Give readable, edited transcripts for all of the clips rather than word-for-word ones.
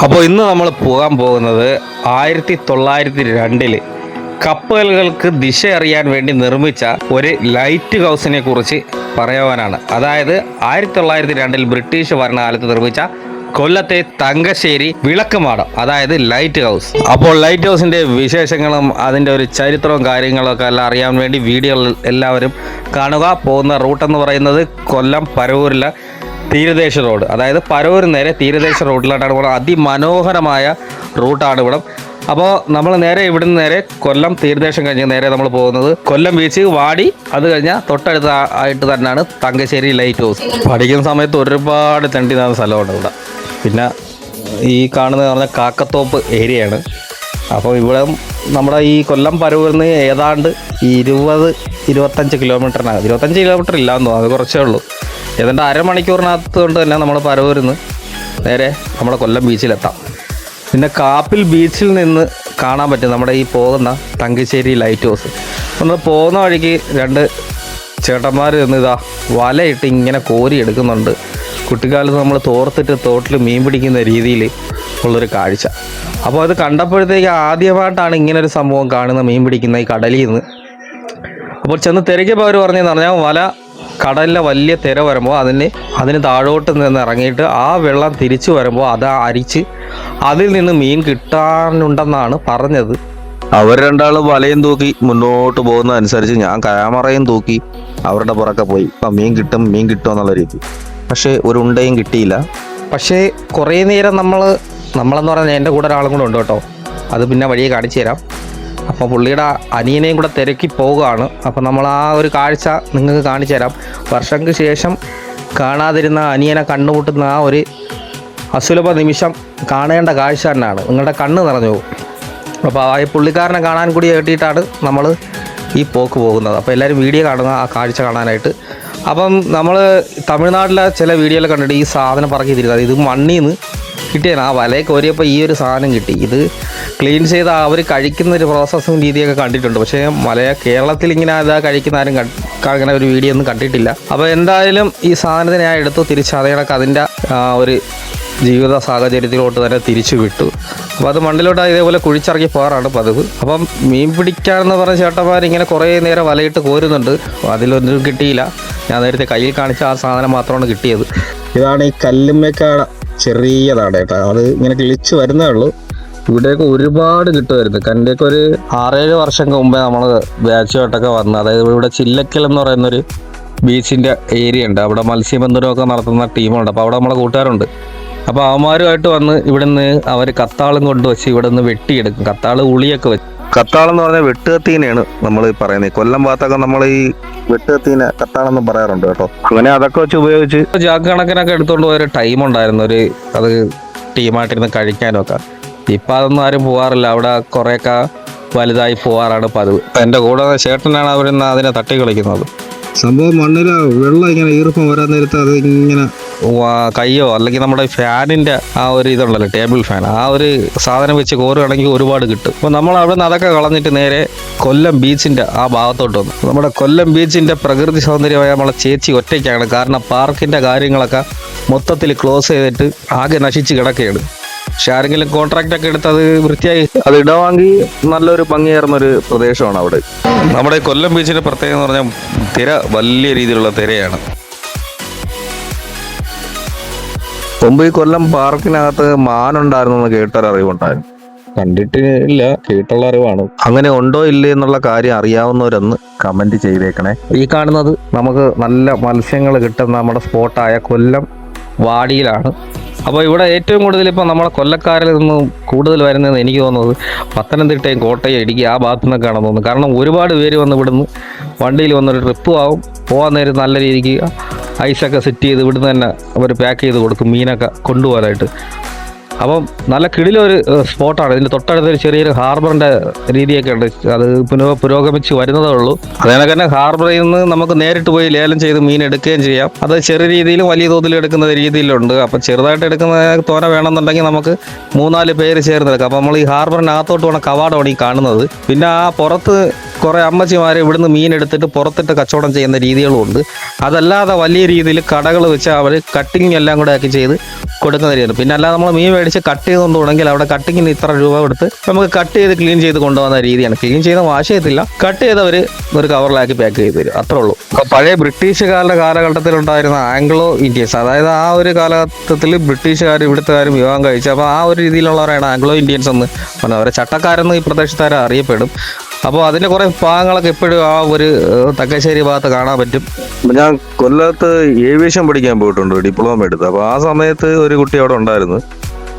അപ്പോൾ ഇന്ന് നമ്മൾ പോകാൻ പോകുന്നത് 1902 കപ്പലുകൾക്ക് ദിശ അറിയാൻ വേണ്ടി നിർമ്മിച്ച ഒരു ലൈറ്റ് ഹൗസിനെ കുറിച്ച് പറയാനാണ്. അതായത് 1902 ബ്രിട്ടീഷ് ഭരണകാലത്ത് നിർമ്മിച്ച കൊല്ലത്തെ തങ്കശ്ശേരി വിളക്കുമാടം, അതായത് ലൈറ്റ് ഹൗസ്. അപ്പോൾ ലൈറ്റ് ഹൗസിൻ്റെ വിശേഷങ്ങളും അതിൻ്റെ ഒരു ചരിത്രവും കാര്യങ്ങളൊക്കെ എല്ലാം അറിയാൻ വേണ്ടി വീഡിയോ എല്ലാവരും കാണുക. പോകുന്ന റൂട്ടെന്ന് പറയുന്നത് കൊല്ലം പരവൂരിലെ തീരദേശ റോഡ്, അതായത് പരവൂർ നേരെ തീരദേശ റോഡിലോട്ടാണ് പോകുന്നത്. അതിമനോഹരമായ റൂട്ടാണ് ഇവിടം. അപ്പോൾ നമ്മൾ നേരെ ഇവിടുന്ന് നേരെ കൊല്ലം തീരദേശം കഴിഞ്ഞ് നേരെ നമ്മൾ പോകുന്നത് കൊല്ലം ബീച്ച്, വാടി, അത് കഴിഞ്ഞാൽ തൊട്ടടുത്ത ആയിട്ട് തന്നെയാണ് തങ്കശ്ശേരി ലൈറ്റ് ഹൗസ്. പഠിക്കുന്ന സമയത്ത് ഒരുപാട് തണ്ടി നടന്ന സ്ഥലമുണ്ട് ഇവിടെ. പിന്നെ ഈ കാണുന്നത് പറഞ്ഞാൽ കാക്കത്തോപ്പ് ഏരിയയാണ്. അപ്പോൾ ഇവിടെ നമ്മുടെ ഈ കൊല്ലം പരവൂരിൽ നിന്ന് ഏതാണ്ട് 20-25 കിലോമീറ്ററിനകം, 25 കിലോമീറ്റർ ഇല്ലാന്ന് തോന്നുന്നു, അത് കുറച്ചേ ഉള്ളൂ. ഏതാണ്ട് അരമണിക്കൂറിനകത്ത് കൊണ്ട് തന്നെ നമ്മൾ പരവൂരിൽ നിന്ന് നേരെ നമ്മുടെ കൊല്ലം ബീച്ചിലെത്താം. പിന്നെ കാപ്പിൽ ബീച്ചിൽ നിന്ന് കാണാൻ പറ്റും നമ്മുടെ ഈ പോകുന്ന തങ്കശ്ശേരി ലൈറ്റ് ഹൗസ്. നമ്മൾ പോകുന്ന വഴിക്ക് രണ്ട് ചേട്ടന്മാർ നിന്ന് വലയിട്ട് ഇങ്ങനെ കോരി എടുക്കുന്നുണ്ട്. കുട്ടിക്കാലത്ത് നമ്മൾ തോർത്തിട്ട് തോട്ടിൽ മീൻ പിടിക്കുന്ന രീതിയിൽ ഉള്ളൊരു കാഴ്ച. അപ്പോൾ അത് കണ്ടപ്പോഴത്തേക്ക് ആദ്യമായിട്ടാണ് ഇങ്ങനൊരു സംഭവം കാണുന്ന, മീൻ പിടിക്കുന്ന ഈ കടലിൽ നിന്ന്. അപ്പോൾ ചെന്ന് തിരക്കിയപ്പോൾ അവർ പറഞ്ഞതെന്ന് പറഞ്ഞാൽ വല കടലിലെ വലിയ തിര വരുമ്പോൾ അതിന് താഴോട്ട് നിന്ന് ഇറങ്ങിയിട്ട് ആ വെള്ളം തിരിച്ചു വരുമ്പോൾ അത് അരിച്ച് അതിൽ നിന്ന് മീൻ കിട്ടാനുണ്ടെന്നാണ് പറഞ്ഞത്. അവർ രണ്ടാളും വലയും തൂക്കി മുന്നോട്ട് പോകുന്ന അനുസരിച്ച് ഞാൻ ക്യാമറയും തൂക്കി അവരുടെ പുറക്കെ പോയി. അപ്പം മീൻ കിട്ടും എന്നുള്ള രീതി. പക്ഷേ ഒരു ഉണ്ടയും കിട്ടിയില്ല. പക്ഷേ കുറേ നേരം നമ്മളെന്ന് പറഞ്ഞാൽ എൻ്റെ കൂടെ ഒരാളും കൂടെ ഉണ്ട് കേട്ടോ, അത് പിന്നെ വഴിയെ കാണിച്ചു തരാം. അപ്പോൾ പുള്ളിയുടെ അനിയനെയും കൂടെ തിരക്കി പോവുകയാണ്. അപ്പോൾ നമ്മൾ ആ ഒരു കാഴ്ച നിങ്ങൾക്ക് കാണിച്ചു തരാം. വർഷങ്ങൾക്ക് ശേഷം കാണാതിരുന്ന അനിയനെ കണ്ടുമുട്ടുന്ന ആ ഒരു അസുലഭ നിമിഷം കാണേണ്ട കാഴ്ച തന്നെയാണ്. നിങ്ങളുടെ കണ്ണ് നിറഞ്ഞു പോകും. അപ്പോൾ ആ പുള്ളിക്കാരനെ കാണാൻ കൂടി കേട്ടിട്ടാണ് നമ്മൾ ഈ പോക്ക് പോകുന്നത്. അപ്പോൾ എല്ലാവരും വീഡിയോ കാണുക ആ കാഴ്ച കാണാനായിട്ട്. അപ്പം നമ്മൾ തമിഴ്നാട്ടിലെ ചില വീഡിയോയിൽ കണ്ടിട്ട് ഈ സാധനം പറക്കി തിരിക്കുന്നത്, ഇത് മണ്ണിൽ നിന്ന് കിട്ടിയാണ്. ആ വലയെ കോരിയപ്പോൾ ഈ ഒരു സാധനം കിട്ടി. ഇത് ക്ലീൻ ചെയ്ത് അവർ കഴിക്കുന്ന ഒരു പ്രോസസ്സിങ് രീതിയൊക്കെ കണ്ടിട്ടുണ്ട്. പക്ഷേ കേരളത്തിൽ ഇങ്ങനെ ഇതാ കഴിക്കുന്ന ആരും അങ്ങനെ ഒരു വീഡിയോ ഒന്നും കണ്ടിട്ടില്ല. അപ്പോൾ എന്തായാലും ഈ സാധനത്തിനെ ഞാൻ എടുത്തു തിരിച്ച് അതേ കണക്ക് അതിൻ്റെ ഒരു ജീവിത സാഹചര്യത്തിലോട്ട് തന്നെ തിരിച്ചു വിട്ടു. അപ്പോൾ അത് മണ്ണിലോട്ട് ഇതേപോലെ കുഴിച്ചിറക്കി പോകാറാണ് പതിവ്. അപ്പം മീൻ പിടിക്കാനെന്ന് പറഞ്ഞ ചേട്ടന്മാരിങ്ങനെ കുറേ നേരം വലയിട്ട് കോരുന്നുണ്ട്. അതിലൊന്നും കിട്ടിയില്ല. ഞാൻ നേരത്തെ കയ്യിൽ കാണിച്ച ആ സാധനം മാത്രമാണ് കിട്ടിയത്. ഇതാണ് ഈ കല്ലുമ്മേക്കാട, ചെറിയതാണ് കേട്ടോ. അത് ഇങ്ങനെ കിളിച്ച് വരുന്നേ ഉള്ളൂ. ഇവിടെയൊക്കെ ഒരുപാട് കിട്ടുമായിരുന്നു. കൻ്റെയൊക്കെ ഒരു 6-7 വർഷം മുമ്പേ നമ്മൾ ബാച്ചുമായിട്ടൊക്കെ വന്ന്, അതായത് ഇവിടെ ചില്ലക്കൽ എന്ന് പറയുന്നൊരു ബീച്ചിൻ്റെ ഏരിയ ഉണ്ട്. അവിടെ മത്സ്യബന്ധനമൊക്കെ നടത്തുന്ന ടീമുണ്ട്. അപ്പോൾ അവിടെ നമ്മളെ കൂട്ടുകാരുണ്ട്. അപ്പോൾ അവന്മാരുമായിട്ട് വന്ന് ഇവിടെ നിന്ന് അവർ കത്താളും കൊണ്ടുവച്ച് ഇവിടെ നിന്ന് വെട്ടിയെടുക്കും. കത്താള് ഉളിയൊക്കെ വെച്ച്, കത്താളെന്ന് പറഞ്ഞാൽ വെട്ടുകത്തീനെയാണ് നമ്മൾ പറയുന്നത്. കൊല്ലം ഭാഗത്തൊക്കെ നമ്മൾ ഈ വെട്ടുകത്തീനെ കത്താളെന്ന് പറയാറുണ്ട് കേട്ടോ. അങ്ങനെ അതൊക്കെ വെച്ച് ഉപയോഗിച്ച് ജാക്ക് കണക്കിനൊക്കെ എടുത്തുകൊണ്ട് പോയൊരു ടൈം ഉണ്ടായിരുന്നു, അത് ടീമായിട്ടിരുന്ന് കഴിക്കാനൊക്കെ. ഇപ്പം അതൊന്നും ആരും പോകാറില്ല. അവിടെ കുറേയൊക്കെ വലുതായി പോകാറാണ് പതിവ്. എൻ്റെ കൂടെ ചേട്ടനാണ് അവരിന്ന് അതിനെ തട്ടി കളിക്കുന്നത്. സംഭവം മണ്ണില് വെള്ളം ഇങ്ങനെ ഈർപ്പം വരാൻ നേരത്ത് അത് ഇങ്ങനെ കയ്യോ അല്ലെങ്കിൽ നമ്മുടെ ഫാനിൻ്റെ ആ ഒരു ഇതുണ്ടല്ലോ, ടേബിൾ ഫാൻ, ആ ഒരു സാധനം വെച്ച് കോരുകയാണെങ്കിൽ ഒരുപാട് കിട്ടും. അപ്പോൾ നമ്മൾ അവിടെ നിന്ന് അതൊക്കെ കളഞ്ഞിട്ട് നേരെ കൊല്ലം ബീച്ചിൻ്റെ ആ ഭാഗത്തോട്ട് വന്നു. നമ്മുടെ കൊല്ലം ബീച്ചിൻ്റെ പ്രകൃതി സൗന്ദര്യമായ നമ്മളെ ചേച്ചി ഒറ്റയ്ക്കാണ്. കാരണം പാർക്കിൻ്റെ കാര്യങ്ങളൊക്കെ മൊത്തത്തിൽ ക്ലോസ് ചെയ്തിട്ട് ആകെ നശിച്ച് കിടക്കുകയാണ്. പക്ഷെ ആരെങ്കിലും കോൺട്രാക്റ്റ് ഒക്കെ എടുത്ത് അത് വൃത്തിയായി അത് ഇടവാങ്ങി നല്ലൊരു ഭംഗിയേറുന്നൊരു പ്രദേശമാണ് അവിടെ. നമ്മുടെ കൊല്ലം ബീച്ചിൻ്റെ പ്രത്യേകത എന്ന് പറഞ്ഞാൽ തിര വലിയ രീതിയിലുള്ള തിരയാണ്. മുമ്പ് ഈ കൊല്ലം പാർക്കിനകത്ത് മാനുണ്ടായിരുന്നു എന്ന് കേട്ടൊരറിവുണ്ടായിരുന്നു. കണ്ടിട്ടില്ല, കേട്ടുള്ള അറിവാണ്. അങ്ങനെ ഉണ്ടോ ഇല്ലേ എന്നുള്ള കാര്യം അറിയാവുന്നവരൊന്ന് കമന്റ് ചെയ്തേക്കണേ. ഈ കാണുന്നത് നമുക്ക് നല്ല മത്സ്യങ്ങൾ കിട്ടുന്ന നമ്മുടെ സ്പോട്ടായ കൊല്ലം വാടിയിലാണ്. അപ്പോൾ ഇവിടെ ഏറ്റവും കൂടുതൽ ഇപ്പോൾ നമ്മളെ കൊല്ലക്കാരിൽ നിന്ന് കൂടുതൽ വരുന്നതെന്ന് എനിക്ക് തോന്നുന്നത് പത്തനംതിട്ടയും കോട്ടയം, ഇടുക്കി ആ ഭാഗത്തു നിന്നൊക്കെയാണെന്ന് തോന്നുന്നു. കാരണം ഒരുപാട് പേര് വന്ന് ഇവിടുന്ന് വണ്ടിയിൽ വന്നൊരു ട്രിപ്പും ആവും. പോകാൻ നേരം നല്ല രീതിക്ക് ഐസൊക്കെ സെറ്റ് ചെയ്ത് ഇവിടുന്ന് തന്നെ അവർ പാക്ക് ചെയ്ത് കൊടുക്കും മീനൊക്കെ കൊണ്ടുപോകാനായിട്ട്. അപ്പം നല്ല കിടിലൊരു സ്പോട്ടാണ്. ഇതിൻ്റെ തൊട്ടടുത്തൊരു ചെറിയൊരു ഹാർബറിൻ്റെ രീതിയൊക്കെ ഉണ്ട്. അത് പുരോഗമിച്ച് വരുന്നതേ ഉള്ളൂ. അതേപോലെ തന്നെ ഹാർബറിൽ നിന്ന് നമുക്ക് നേരിട്ട് പോയി ലേലം ചെയ്ത് മീൻ എടുക്കുകയും ചെയ്യാം. അത് ചെറിയ രീതിയിലും വലിയ തോതിലും എടുക്കുന്ന രീതിയിലുണ്ട്. അപ്പം ചെറുതായിട്ട് എടുക്കുന്ന തോന വേണമെന്നുണ്ടെങ്കിൽ നമുക്ക് 3-4 പേര് ചേർന്നെടുക്കാം. അപ്പം നമ്മൾ ഈ ഹാർബറിനകത്തോട്ട് വേണം കവാടമാണ് ഈ കാണുന്നത്. പിന്നെ ആ പുറത്ത് കുറേ അമ്മച്ചിമാർ ഇവിടുന്ന് മീൻ എടുത്തിട്ട് പുറത്തിട്ട് കച്ചവടം ചെയ്യുന്ന രീതികളുമുണ്ട്. അതല്ലാതെ വലിയ രീതിയിൽ കടകൾ വെച്ച് അവർ കട്ടിങ് എല്ലാം കൂടെ ആക്കി ചെയ്ത് കൊടുക്കുന്ന രീതിയാണ്. പിന്നെ അല്ലാതെ നമ്മൾ മീൻ മേടിച്ച് കട്ട് ചെയ്ത് കൊണ്ടുപോകണമെങ്കിൽ അവിടെ കട്ടിങ്ങിന് ഇത്ര രൂപ കൊടുത്ത് നമുക്ക് കട്ട് ചെയ്ത് ക്ലീൻ ചെയ്ത് കൊണ്ടുപോകുന്ന രീതിയാണ്. ക്ലീൻ ചെയ്ത് വാഷ് ചെയ്യത്തില്ല, കട്ട് ചെയ്തവർ ഒരു കവറിലാക്കി പാക്ക് ചെയ്ത് തരും, അത്രേ ഉള്ളൂ. അപ്പോൾ പഴയ ബ്രിട്ടീഷുകാരുടെ കാലഘട്ടത്തിലുണ്ടായിരുന്ന ആംഗ്ലോ ഇന്ത്യൻസ്, അതായത് ആ ഒരു കാലഘട്ടത്തിൽ ബ്രിട്ടീഷുകാരും ഇവിടുത്തുകാരും വിവാഹം കഴിച്ചു. അപ്പോൾ ആ ഒരു രീതിയിലുള്ളവരാണ് ആംഗ്ലോ ഇന്ത്യൻസ് എന്ന് പറഞ്ഞാൽ. അവരെ ചട്ടക്കാരെന്ന് ഈ പ്രദേശത്തുകാരെ അറിയപ്പെടും. അപ്പോൾ അതിൻ്റെ കുറേ ഭാഗങ്ങളൊക്കെ ഇപ്പോഴും ആ ഒരു തങ്കശ്ശേരി ഭാഗത്ത് കാണാൻ പറ്റും. ഞാൻ കൊല്ലത്ത് ഏവിയേഷൻ പഠിക്കാൻ പോയിട്ടുണ്ട്, ഡിപ്ലോമ എടുത്ത്. അപ്പോൾ ആ സമയത്ത് ഒരു കുട്ടി അവിടെ ഉണ്ടായിരുന്നു.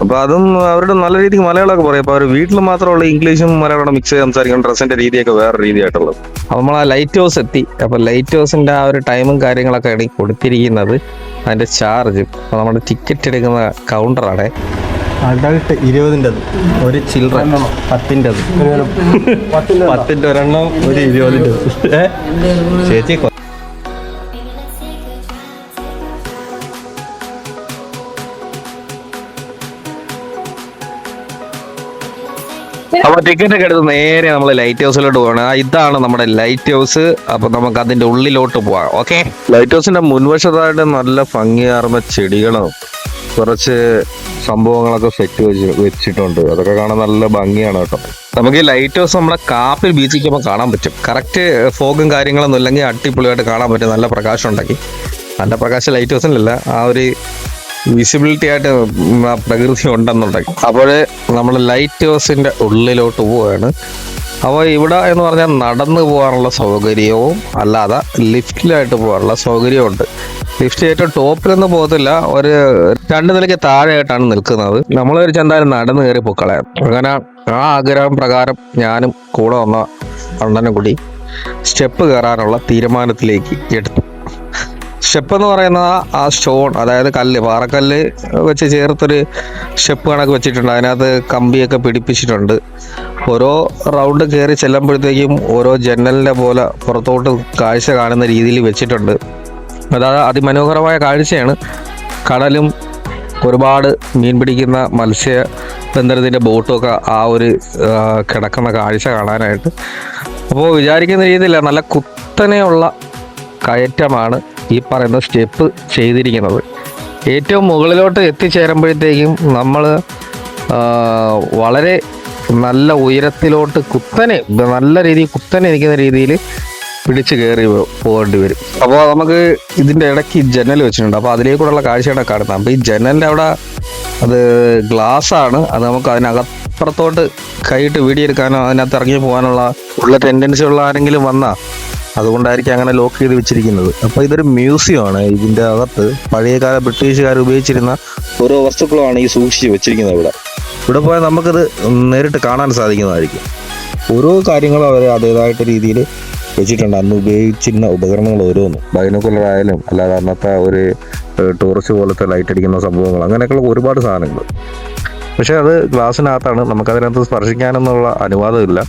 അപ്പോൾ അതും അവരുടെ നല്ല രീതിക്ക് മലയാളമൊക്കെ പറയും. അപ്പോൾ അവർ വീട്ടിൽ മാത്രമുള്ള ഇംഗ്ലീഷും മലയാളം മിക്സ് ചെയ്ത് സംസാരിക്കുന്ന ഡ്രസ്സിന്റെ രീതിയൊക്കെ വേറെ രീതിയായിട്ടുള്ളത്. അപ്പോൾ നമ്മൾ ആ ലൈറ്റ് ഹൗസ് എത്തി. അപ്പോൾ ലൈറ്റ് ഹൗസിൻ്റെ ആ ഒരു ടൈമും കാര്യങ്ങളൊക്കെയാണ് ഈ കൊടുത്തിരിക്കുന്നത്, അതിൻ്റെ ചാർജ്. അപ്പോൾ നമ്മുടെ ടിക്കറ്റ് എടുക്കുന്ന കൗണ്ടറാണ്. അഡൾട്ട് 20-ൻ്റെ, ഒരു ചിൽഡ്രൻ 10-ൻ്റെ, 10-ൻ്റെ ഒരെണ്ണം, ഒരു 20-ൻ്റെ. ചേച്ചി അപ്പൊ ടിക്കറ്റ് ഒക്കെ എടുത്ത് നേരെ നമ്മൾ ലൈറ്റ് ഹൗസിലോട്ട് പോകണം. ഇതാണ് നമ്മുടെ ലൈറ്റ് ഹൗസ്. അപ്പൊ നമുക്ക് അതിന്റെ ഉള്ളിലോട്ട് പോവാം. ഓക്കെ, ലൈറ്റ് ഹൗസിന്റെ മുൻവശത്തായിട്ട് നല്ല ഭംഗിയാർന്ന ചെടികളും കുറച്ച് സംഭവങ്ങളൊക്കെ സെറ്റ് വെച്ചിട്ടുണ്ട്. അതൊക്കെ കാണാൻ നല്ല ഭംഗിയാണ് കേട്ടോ. നമുക്ക് ഈ ലൈറ്റ് ഹൗസ് നമ്മുടെ കാപ്പിൽ ബീച്ചിൽ കാണാൻ പറ്റും. കറക്റ്റ് ഫോഗും കാര്യങ്ങളൊന്നും ഇല്ലെങ്കിൽ അടിപൊളിയായിട്ട് കാണാൻ പറ്റും. നല്ല പ്രകാശം ഉണ്ടാക്കി, നല്ല പ്രകാശം ലൈറ്റ് ഹൗസിലല്ല, ആ ഒരു വിസിബിലിറ്റി ആയിട്ട് പ്രകൃതി ഉണ്ടെന്നുണ്ടാക്കി. അപ്പോൾ നമ്മൾ ലൈറ്റ് ഹൗസിന്റെ ഉള്ളിലോട്ട് പോവുകയാണ്. അപ്പോൾ ഇവിടെ എന്ന് പറഞ്ഞാൽ നടന്നു പോകാനുള്ള സൗകര്യവും അല്ലാതെ ലിഫ്റ്റിലായിട്ട് പോകാനുള്ള സൗകര്യവും ഉണ്ട്. ലിഫ്റ്റ് ഏറ്റവും ടോപ്പിലൊന്നും പോകത്തില്ല, ഒരു 2 നിലയ്ക്ക് താഴെയായിട്ടാണ് നിൽക്കുന്നത്. നമ്മളൊരു ചെന്തായാലും നടന്ന് കയറി പൊക്കളയാം. അങ്ങനെ ആ ആഗ്രഹം പ്രകാരം ഞാനും കൂടെ വന്ന അണ്ണനും കൂടി സ്റ്റെപ്പ് കയറാനുള്ള തീരുമാനത്തിലേക്ക് എടുത്തു. സ്റ്റെപ്പ് എന്ന് പറയുന്നത് ആ സ്റ്റോൺ, അതായത് കല്ല്, പാറക്കല്ല് വെച്ച് ചേർത്തൊരു സ്റ്റെപ്പ് കണക്ക് വെച്ചിട്ടുണ്ട്. അതിനകത്ത് കമ്പിയൊക്കെ പിടിപ്പിച്ചിട്ടുണ്ട്. ഓരോ റൗണ്ട് കയറി ചെല്ലുമ്പോഴത്തേക്കും ഓരോ ജനലിൻ്റെ പോലെ പുറത്തോട്ട് കാഴ്ച കാണുന്ന രീതിയിൽ വെച്ചിട്ടുണ്ട്. അതായത് അതിമനോഹരമായ കാഴ്ചയാണ്. കടലും ഒരുപാട് മീൻ പിടിക്കുന്ന മത്സ്യബന്ധനത്തിൻ്റെ ബോട്ടുമൊക്കെ ആ ഒരു കിടക്കുന്ന കാഴ്ച കാണാനായിട്ട്. അപ്പോൾ വിചാരിക്കുന്ന രീതിയില്ല, നല്ല കുത്തനെയുള്ള കയറ്റമാണ് ഈ പറയുന്ന സ്റ്റെപ്പ് ചെയ്തിരിക്കുന്നത്. ഏറ്റവും മുകളിലോട്ട് എത്തിച്ചേരുമ്പോഴത്തേക്കും നമ്മൾ വളരെ നല്ല ഉയരത്തിലോട്ട് നല്ല രീതിയിൽ കുത്തനെ ഇരിക്കുന്ന രീതിയിൽ പിടിച്ച് കയറി പോകേണ്ടി വരും. അപ്പോൾ നമുക്ക് ഇതിൻ്റെ ഇടയ്ക്ക് ജനൽ വെച്ചിട്ടുണ്ട്. അപ്പോൾ അതിലേക്കൂടെയുള്ള കാഴ്ചയാണ് കാണുന്നത്. അപ്പോൾ ഈ ജനലിൻ്റെ അവിടെ അത് ഗ്ലാസ്സാണ്. അത് നമുക്ക് അതിനകപ്പുറത്തോട്ട് കൈയിട്ട് വീടിയെടുക്കാനോ അതിനകത്ത് ഇറങ്ങി പോകാനുള്ള ടെൻഡൻസി ഉള്ള ആരെങ്കിലും വന്നാൽ അതുകൊണ്ടായിരിക്കും അങ്ങനെ ലോക്ക് ചെയ്ത് വെച്ചിരിക്കുന്നത്. അപ്പോൾ ഇതൊരു മ്യൂസിയം ആണ്. ഇതിൻ്റെ അകത്ത് പഴയകാല ബ്രിട്ടീഷുകാർ ഉപയോഗിച്ചിരുന്ന ഓരോ വസ്തുക്കളുമാണ് ഈ സൂക്ഷിച്ച് വെച്ചിരിക്കുന്നത്. ഇവിടെ പോയാൽ നമുക്കത് നേരിട്ട് കാണാൻ സാധിക്കുന്നതായിരിക്കും. ഓരോ കാര്യങ്ങളും അവർ അതേതായിട്ട് രീതിയിൽ വെച്ചിട്ടുണ്ട്. അന്ന് ഉപയോഗിച്ചിരുന്ന ഉപകരണങ്ങൾ ഓരോന്നും, ബൈനോക്കുലർ ആയാലും അല്ലാതെ അന്നത്തെ ഒരു ടോർച്ച് പോലത്തെ ലൈറ്റ് അടിക്കുന്ന സംഭവങ്ങൾ, അങ്ങനെയൊക്കെയുള്ള ഒരുപാട് സാധനങ്ങൾ. പക്ഷെ അത് ഗ്ലാസ്സിനകത്താണ്, നമുക്കതിനകത്ത് സ്പർശിക്കാനൊന്നുള്ള അനുവാദമില്ല.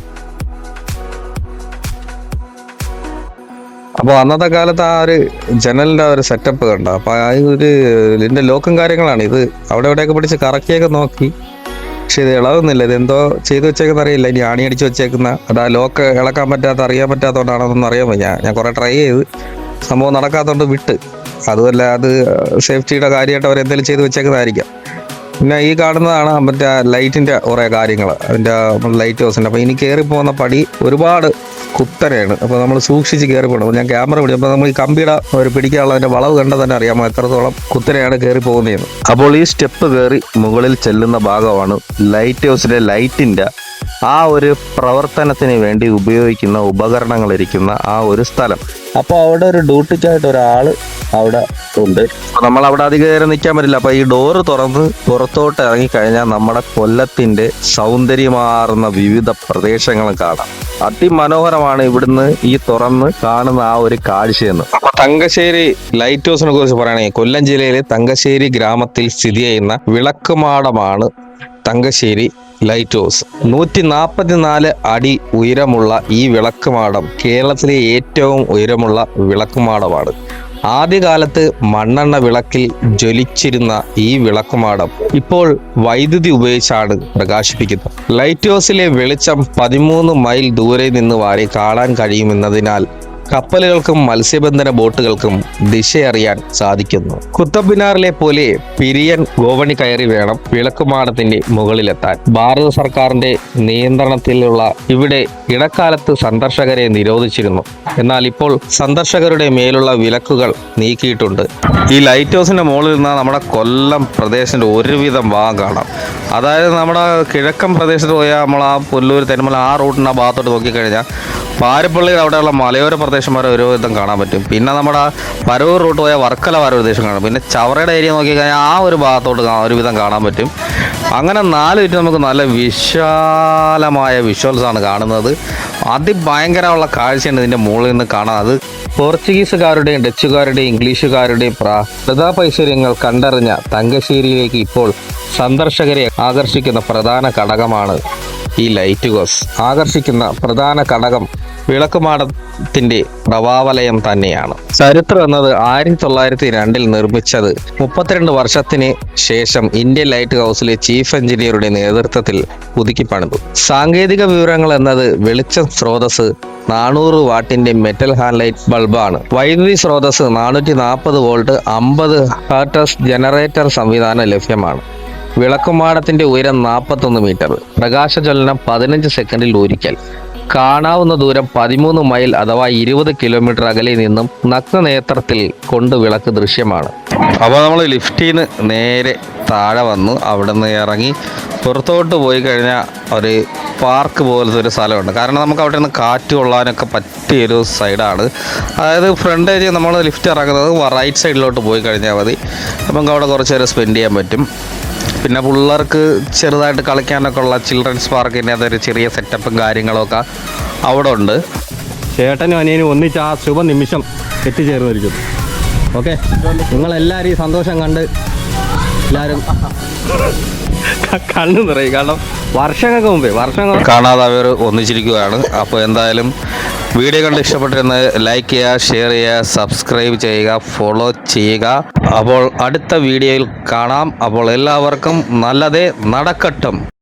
അപ്പോൾ അന്നത്തെ കാലത്ത് ആ ഒരു ജനലിൻ്റെ ഒരു സെറ്റപ്പ് കണ്ട. അപ്പോൾ ആ ഒരു ഇതിൻ്റെ ലോക്കും കാര്യങ്ങളാണ്. ഇത് അവിടെ എവിടെയൊക്കെ പിടിച്ച് കറക്കിയൊക്കെ നോക്കി, പക്ഷെ ഇത് ഇളകുന്നില്ല. ഇതെന്തോ ചെയ്ത് വെച്ചേക്കുന്ന അറിയില്ല. ഇനി ആണി അടിച്ച് വെച്ചേക്കുന്ന അത് ആ ലോക്ക് ഇളക്കാൻ അറിയാൻ പറ്റാത്തതുകൊണ്ടാണെന്നൊന്നും അറിയാൻ വയ്യ. ഞാൻ കുറേ ട്രൈ ചെയ്ത് സംഭവം നടക്കാത്തതുകൊണ്ട് വിട്ട്. അതുമല്ല, അത് സേഫ്റ്റിയുടെ കാര്യമായിട്ട് അവരെന്തെങ്കിലും ചെയ്ത് വെച്ചേക്കുന്നതായിരിക്കാം. പിന്നെ ഈ കാണുന്നതാണ് മറ്റേ ലൈറ്റിൻ്റെ കുറേ കാര്യങ്ങൾ, അതിൻ്റെ ലൈറ്റ് ഹൗസിൻ്റെ. അപ്പോൾ ഇനി കയറി പോകുന്ന പടി ഒരുപാട് കുത്തനെയാണ്. അപ്പോൾ നമ്മൾ സൂക്ഷിച്ച് കയറി പോകണം. ഞാൻ ക്യാമറ പിടിക്കും. അപ്പോൾ നമ്മൾ ഈ കമ്പിയുടെ ഒരു പിടിക്കാനുള്ള അതിൻ്റെ വളവ് കണ്ടാൽ തന്നെ അറിയാമോ എത്രത്തോളം കുത്തനെയാണ് കയറി പോകുന്നതെന്ന്. അപ്പോൾ ഈ സ്റ്റെപ്പ് കയറി മുകളിൽ ചെല്ലുന്ന ഭാഗമാണ് ലൈറ്റ് ഹൗസിലെ ലൈറ്റിൻ്റെ ആ ഒരു പ്രവർത്തനത്തിന് വേണ്ടി ഉപയോഗിക്കുന്ന ഉപകരണങ്ങൾ ഇരിക്കുന്ന ആ ഒരു സ്ഥലം. അപ്പോൾ അവിടെ ഒരു ഡ്യൂട്ടിക്കായിട്ട് ഒരാൾ അവിടെ ഉണ്ട്. അപ്പോൾ നമ്മൾ അവിടെ അധികം നേരം നിൽക്കാൻ പറ്റില്ല. അപ്പോൾ ഈ ഡോറ് തുറന്ന് പുറത്തോട്ട് ഇറങ്ങിക്കഴിഞ്ഞാൽ നമ്മുടെ കൊല്ലത്തിൻ്റെ സൗന്ദര്യമാർന്ന വിവിധ പ്രദേശങ്ങളും കാണാം. അതിമനോഹരമാണ് ഇവിടുന്ന് ഈ തുറന്ന് കാണുന്ന ആ ഒരു കാഴ്ചയെന്ന്. അപ്പോൾ തങ്കശ്ശേരി ലൈറ്റ് ഹൗസിനെ കുറിച്ച് പറയുകയാണെങ്കിൽ കൊല്ലം ജില്ലയിലെ തങ്കശ്ശേരി ഗ്രാമത്തിൽ സ്ഥിതി ചെയ്യുന്ന വിളക്കുമാടമാണ് തങ്കശ്ശേരി ലൈറ്റ് ഹൗസ്. 144 അടി ഉയരമുള്ള ഈ വിളക്കുമാടം കേരളത്തിലെ ഏറ്റവും ഉയരമുള്ള വിളക്കുമാടമാണ്. ആദ്യകാലത്ത് മണ്ണെണ്ണ വിളക്കിൽ ജ്വലിച്ചിരുന്ന ഈ വിളക്കുമാടം ഇപ്പോൾ വൈദ്യുതി ഉപയോഗിച്ചാണ് പ്രകാശിപ്പിക്കുന്നത്. ലൈറ്റ് ഹൗസിലെ വെളിച്ചം 13 മൈൽ ദൂരെ നിന്ന് വരെ കാണാൻ കഴിയുമെന്നതിനാൽ കപ്പലുകൾക്കും മത്സ്യബന്ധന ബോട്ടുകൾക്കും ദിശയറിയാൻ സാധിക്കുന്നു. കുത്തബ് മിനാറിലെ പോലെ പിരിയൻ ഗോവണി കയറി വേണം വിളക്കുമാടത്തിന്റെ മുകളിലെത്താൻ. ഭാരത സർക്കാരിന്റെ നിയന്ത്രണത്തിലുള്ള ഇവിടെ ഇടക്കാലത്ത് സന്ദർശകരെ നിരോധിച്ചിരുന്നു. എന്നാൽ ഇപ്പോൾ സന്ദർശകരുടെ മേലുള്ള വിലക്കുകൾ നീക്കിയിട്ടുണ്ട്. ഈ ലൈറ്റ് ഹൗസിന്റെ മുകളിൽ നിന്ന് നമ്മുടെ കൊല്ലം പ്രദേശത്തിന്റെ ഒരുവിധം ഭാഗം കാണാം. അതായത് നമ്മുടെ കിഴക്കൻ പ്രദേശത്ത് പോയാൽ നമ്മൾ ആ പുല്ലൂർ തെന്മല ആ റൂട്ടിൻ്റെ ആ ഭാഗത്തോട്ട് നോക്കിക്കഴിഞ്ഞാൽ പാരപ്പള്ളിയിൽ അവിടെയുള്ള മലയോര പ്രദേശം വരെ ഒരു വിധം കാണാൻ പറ്റും. പിന്നെ നമ്മുടെ പരവൂർ റൂട്ട് പോയാൽ വർക്കല വരെ ഒരു ദേശം കാണാം. പിന്നെ ചവറയുടെ ഏരിയ നോക്കിക്കഴിഞ്ഞാൽ ആ ഒരു ഭാഗത്തോട്ട് ഒരുവിധം കാണാൻ പറ്റും. അങ്ങനെ 4 ചുറ്റും നമുക്ക് നല്ല വിശാലമായ വിഷ്വൽസാണ് കാണുന്നത്. അതിഭയങ്കരമുള്ള കാഴ്ചയാണ് ഇതിൻ്റെ മുകളിൽ നിന്ന് കാണാൻ. അത് പോർച്ചുഗീസുകാരുടെയും ഡച്ചുകാരുടെയും ഇംഗ്ലീഷുകാരുടെയും പ്രതാപൈശ്വര്യങ്ങൾ കണ്ടറിഞ്ഞ തങ്കശ്ശേരിയിലേക്ക് ഇപ്പോൾ സന്ദർശകരെ ആകർഷിക്കുന്ന പ്രധാന ഘടകമാണ് ഈ ലൈറ്റ് ഹൗസ്. ആകർഷിക്കുന്ന പ്രധാന ഘടകം വിളക്കുമാടത്തിന്റെ പ്രഭാവലയം തന്നെയാണ്. ചരിത്രം എന്നത് 1902 നിർമ്മിച്ചത് 32 വർഷത്തിന് ശേഷം ഇന്ത്യൻ ലൈറ്റ് ഹൗസിലെ ചീഫ് എഞ്ചിനീയറുടെ നേതൃത്വത്തിൽ പുതുക്കി പണിതു. സാങ്കേതിക വിവരങ്ങൾ എന്നത് വെളിച്ചം സ്രോതസ് 400 വാട്ടിന്റെ മെറ്റൽ ഹാൻഡ്ലൈറ്റ് ബൾബാണ്. വൈദ്യുതി സ്രോതസ് 440 വോൾട്ട് 50 ഹെർട്സ് ജനറേറ്റർ സംവിധാനം ലഭ്യമാണ്. വിളക്കുമാടത്തിന്റെ ഉയരം 41 മീറ്റർ. പ്രകാശജ്വലനം 15 സെക്കൻഡിൽ ഒരിക്കൽ. കാണാവുന്ന ദൂരം 13 മൈൽ അഥവാ 20 കിലോമീറ്റർ അകലെ നിന്നും നഗ്നനേത്രത്തിൽ കൊണ്ട് വിളക്ക് ദൃശ്യമാണ്. അപ്പോൾ നമ്മൾ ലിഫ്റ്റിൽ നിന്ന് നേരെ താഴെ വന്നു. അവിടെ നിന്ന് ഇറങ്ങി പുറത്തോട്ട് പോയി കഴിഞ്ഞാൽ ഒരു പാർക്ക് പോലത്തെ ഒരു സ്ഥലമുണ്ട്. കാരണം നമുക്ക് അവിടെ നിന്ന് കാറ്റ് കൊള്ളാനൊക്കെ പറ്റിയൊരു സൈഡാണ്. അതായത് ഫ്രണ്ടേജ് നമ്മൾ ലിഫ്റ്റ് ഇറങ്ങുന്നത് റൈറ്റ് സൈഡിലോട്ട് പോയി കഴിഞ്ഞാൽ മതി. നമുക്ക് അവിടെ കുറച്ച് നേരം സ്പെൻഡ് ചെയ്യാൻ പറ്റും. പിന്നെ പിള്ളേർക്ക് ചെറുതായിട്ട് കളിക്കാനൊക്കെ ഉള്ള ചിൽഡ്രൻസ് പാർക്കിൻ്റെ അതൊരു ചെറിയ സെറ്റപ്പും കാര്യങ്ങളൊക്കെ അവിടെ ഉണ്ട്. ചേട്ടനും അനിയനും ഒന്നിച്ച് ആ ശുഭ നിമിഷം എത്തിച്ചേർന്നിരിക്കുന്നു. ഓക്കെ, നിങ്ങളെല്ലാവരും ഈ സന്തോഷം കണ്ട് എല്ലാവരും കണ്ണു നിറയും. കാരണം വർഷങ്ങൾക്ക് മുമ്പേ കാണാതെ അവർ ഒന്നിച്ചിരിക്കുകയാണ്. അപ്പോൾ എന്തായാലും വീഡിയോ കണ്ട് ഇഷ്ടപ്പെട്ടിരുന്ന ലൈക്ക് ചെയ്യുക, ഷെയർ ചെയ്യുക, സബ്സ്ക്രൈബ് ചെയ്യുക, ഫോളോ ചെയ്യുക. അപ്പോൾ അടുത്ത വീഡിയോയിൽ കാണാം. അപ്പോൾ എല്ലാവർക്കും നല്ലതേ നടക്കട്ടെ.